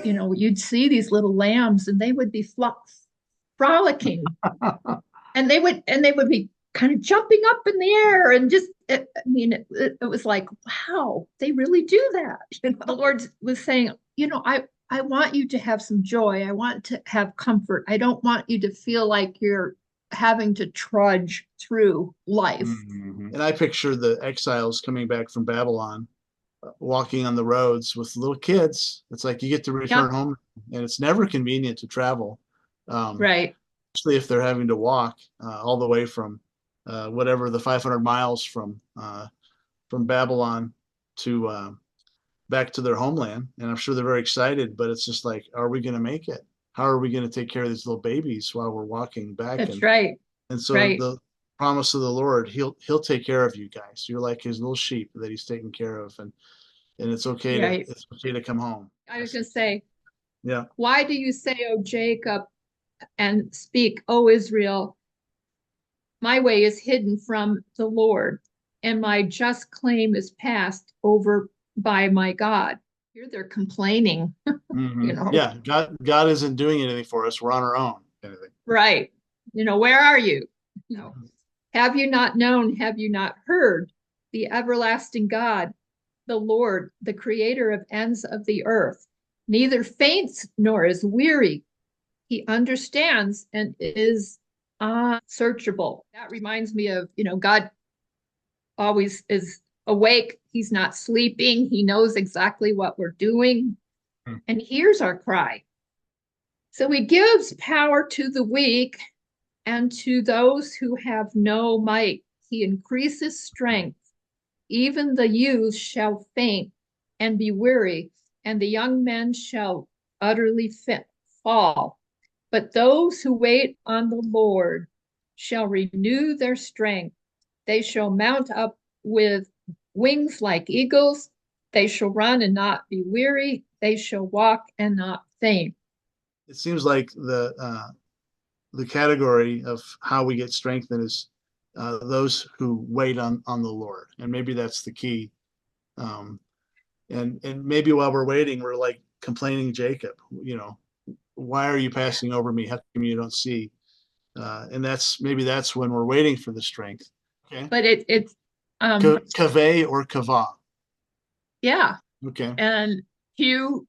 you'd see these little lambs and they would be frolicking, and they would be kind of jumping up in the air and just it was like, wow, they really do that. The Lord was saying, I want you to have some joy. I want to have comfort. I don't want you to feel like you're having to trudge through life. And I picture the exiles coming back from Babylon, walking on the roads with little kids. It's like you get to Yeah, return home, and it's never convenient to travel, um, right. especially if they're having to walk all the way from whatever the 500 miles from Babylon to back to their homeland. And I'm sure they're very excited, but it's just like, are we going to make it? How are we going to take care of these little babies while we're walking back? That's And right. and so Right. the promise of the Lord, he'll take care of you guys. You're like his little sheep that he's taking care of, and Right. it's okay to come home. I was Yes. going to say, Yeah. why do you say, O Jacob, and speak, O Israel, my way is hidden from the Lord, and my just claim is passed over by my God. Here they're complaining, Yeah. God isn't doing anything for us. We're on our own, kind of thing. right? Where are you? You know, have you not known? Have you not heard? The everlasting God, the Lord, the creator of ends of the earth, neither faints nor is weary. He understands and is unsearchable. That reminds me of, God always is awake. He's not sleeping. He knows exactly what we're doing and hears our cry. So he gives power to the weak and to those who have no might. He increases strength. Even the youth shall faint and be weary, and the young men shall utterly fall. But those who wait on the Lord shall renew their strength. They shall mount up with wings like eagles. They shall run and not be weary. They shall walk and not faint. It seems like the category of how we get strengthened is those who wait on the Lord, and maybe that's the key. Um, and maybe while we're waiting, we're like complaining, Jacob, why are you passing over me? How come you don't see? And that's when we're waiting for the strength. Okay. But it's um Kaveh or kava. yeah, Okay. and Qavah,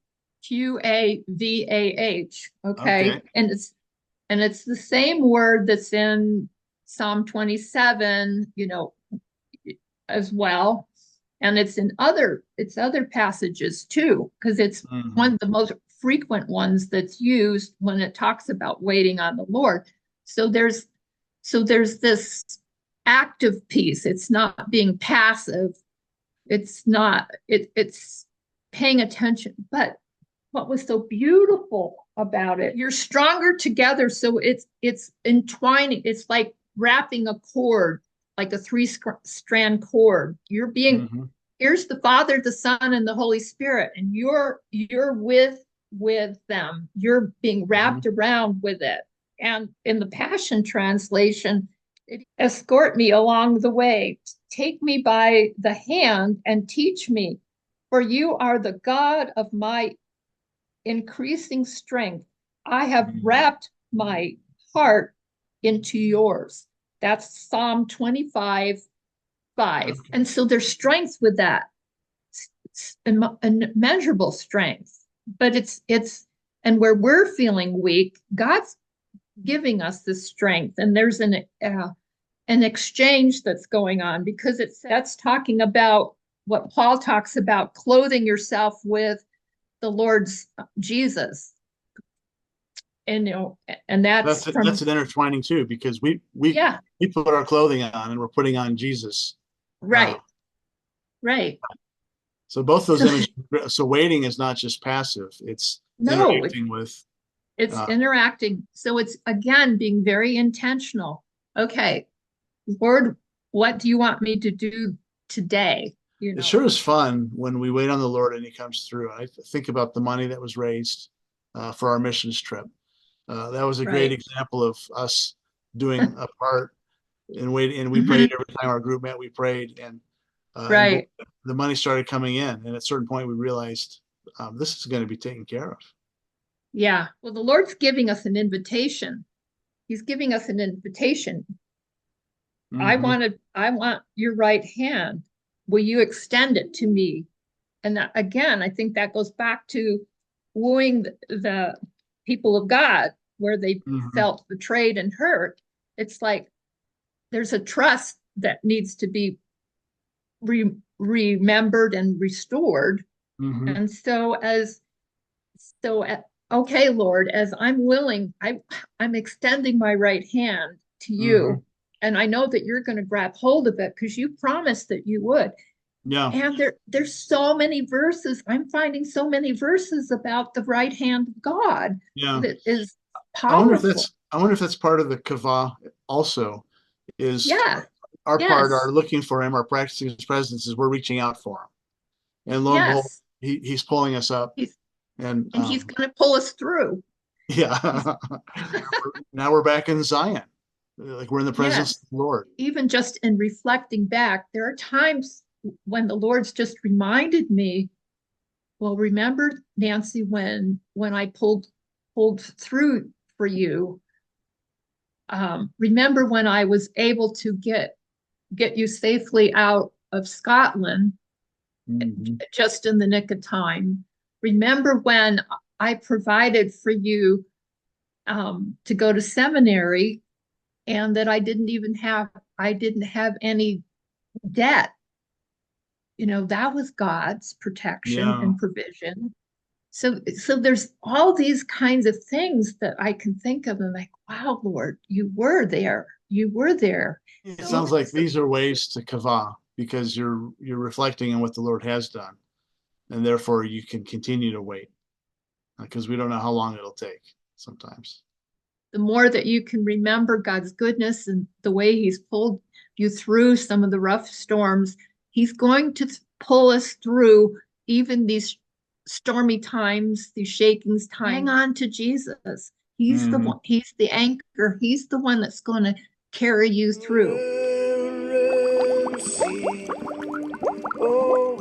Okay. okay, and it's the same word that's in Psalm 27, as well, and it's other passages too, because it's one Mhm. of the most frequent ones that's used when it talks about waiting on the Lord. So there's this active piece. It's not being passive. It's paying attention. But what was so beautiful about it, you're stronger together. So it's entwining. It's like wrapping a cord, like a three strand cord. Mhm. Here's the Father, the Son, and the Holy Spirit, and you're with them. You're being wrapped Mhm. around with it. And in the Passion Translation, escort me along the way. Take me by the hand and teach me, for you are the God of my increasing strength. I have Mhm. wrapped my heart into yours. That's Psalm 25, 5. Okay. And so there's strength with that. It's an immeasurable strength, but and where we're feeling weak, God's giving us this strength. And there's an exchange that's going on, because that's talking about what Paul talks about, clothing yourself with the Lord's Jesus. And and that's That's from, an intertwining too, because yeah, we put our clothing on and we're putting on Jesus. Uh, right, right. so both those So images. So waiting is not just passive; it's no, interacting with. it's Uh, interacting. So it's again being very intentional. Okay, Lord, what do you want me to do today? it sure is fun when we wait on the Lord and He comes through. I think about the money that was raised for our missions trip. That was a great Right, example of us doing a part and wait. And we prayed hmm, every time our group met. We prayed, and right. the money started coming in. And at a certain point, we realized this is going to be taken care of. Yeah. Well, the Lord's giving us an invitation. He's giving us an invitation. I Mhm. want your right hand. Will you extend it to me? And that, again, I think that goes back to wooing the people of God, where they Mhm. felt betrayed and hurt. It's like there's a trust that needs to be remembered and restored. Mhm. And okay, Lord, as I'm willing, I'm extending my right hand to Mhm. you. And I know that you're going to grab hold of it because you promised that you would. Yeah. And there's so many verses. I'm finding so many verses about the right hand of God Yeah. that is powerful. I wonder if that's part of the kavah also, is Yeah. our part, our Yes. looking for him, our practicing his presence, is we're reaching out for him. And lo and behold, Yes. he's pulling us up. He's And and he's going to pull us through. He's yeah. Now we're back in Zion. Like we're in the presence yes. of the Lord. Even just in reflecting back, there are times when the Lord's just reminded me, well, remember, Nancy, when I pulled through for you. Remember when I was able to get you safely out of Scotland Mhm. just in the nick of time. Remember when I provided for you to go to seminary, and that I didn't have any debt. That was God's protection Yeah. and provision. So there's all these kinds of things that I can think of and like, wow, Lord, you were there. You were there. It So, sounds like so these are ways to kavah because you're reflecting on what the Lord has done, and therefore you can continue to wait because we don't know how long it'll take sometimes. the more that you can remember God's goodness and the way He's pulled you through some of the rough storms, He's going to pull us through even these stormy times, these shakings. Hang on to Jesus. He's the Mhm. one, He's the anchor, He's the one that's going to carry you through. Mercy, oh